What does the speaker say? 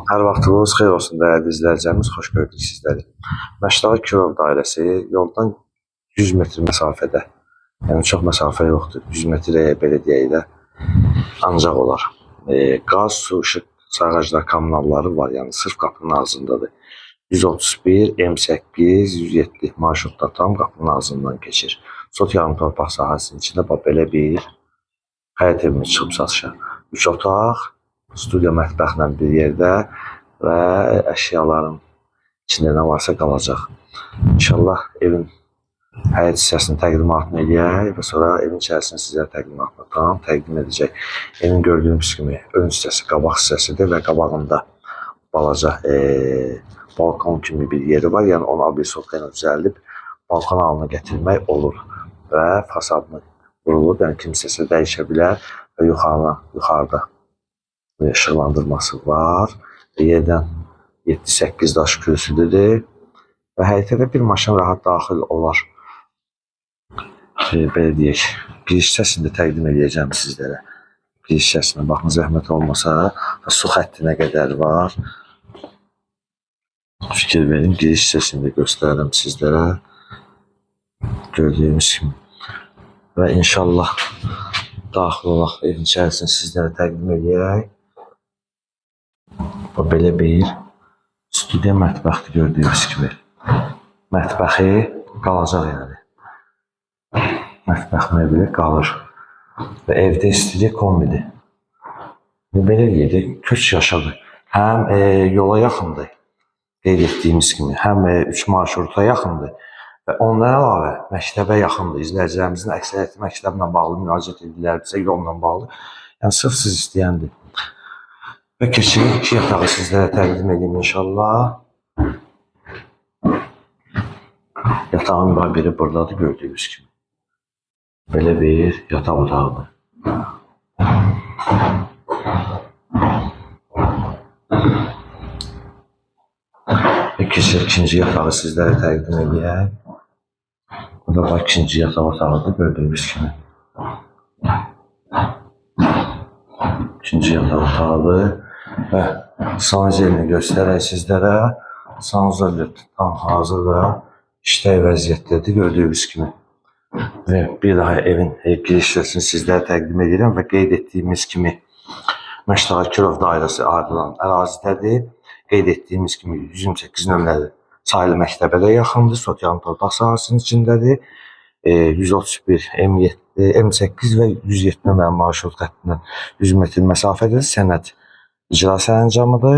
Hər vaxtınız xeyir olsun dəyərli izləyicilərimiz, xoş gördük sizləri. Məşdağı Kirov dairəsi yoldan 100 metr məsafədə, yəni çox məsafə yoxdur, 100 metr belə deyək də ancaq olar. Qaz, su, işıq, sayğaclar, kommunalları var, yəni sırf qapının ağzındadır. 131, M8, 107 marşrutda tam qapının ağzından keçir. Sot yarım torpaq sahəsinin içində belə bir həyət evimiz çıxıb satışa. 3 otaq, studiya mətbəxlə bir yerdə və əşyaların içində nə varsa qalacaq. İnşallah evin həyət hissəsini təqdimatını eləyək və sonra evin içərisini sizə təqdimatını təqdim edəcək. Evin gördüyünüz kimi ön hissəsi qabaq hissəsidir və qabağında balaca balkon kimi bir yeri var. Yəni onu abrisovka ilə düzəldib balkon halına gətirmək olur və fasadını vurulur. Yəni kimsəsi dəyişə bilər və yuxarıda işıqlandırması var. Yerdən 7-8 daş kürsüdür və həyətə bir maşın rahat daxil olar. Belə deyək, giriş hissəsində təqdim edəcəm sizlərə. Giriş hissəsinə baxın, zəhmət olmasa su xəttinə qədər var. Fikir verin, giriş hissəsində göstərirəm sizlərə. Gördüyünüz kimi. Və inşallah daxil olaq evin içərisini sizlərə təqdim edək. Belə bir studiya mətbəxdir gördüyünüz kimi. Mətbəxi qalacaq yəni. Mətbəx mebeli qalır. Və evdə istilik kombidir. Belə deyək, köç yaşadı. Həm yola yaxındır, qeyd etdiyimiz kimi, həm 3 marşruta yaxındır və ondan əlavə məktəbə yaxındır. İzləyicilərimizin əksəriyyəti məktəblə bağlı müraciət edirlərdirsə, yolla bağlı. Yəni sırf siz istəyəndir. Və keçirik 2 yatağı sizlərə təqdim edeyim inşallah. Yatağın var biri buradadır gördüyünüz kimi. Belə bir yataq otağıdır. Və keçirik ikinci yatağı sizlərə təqdim edeyim. Bu da ikinci yataq otağıdır gördüyünüz kimi. İkinci yataq otağıdır və sanuzəlini göstərək sizlərə. Sanuzel tam hazır və işlək vəziyyətdədir gördüyünüz kimi. Və bir daha evin giriş hissəsini sizlərə təqdim edirəm və qeyd etdiyimiz kimi Məşdağı Kirov dairəsi ayrılan ərazidədir. Qeyd etdiyimiz kimi 128 nömrəli Sahil məktəbə də yaxındır, Sot yarım torpaq sahəsinin içindədir. 131, M8 və 107 nömrəli marşrut xəttindən 100 metr məsafədir. Sənəd icra sərəncamıdır.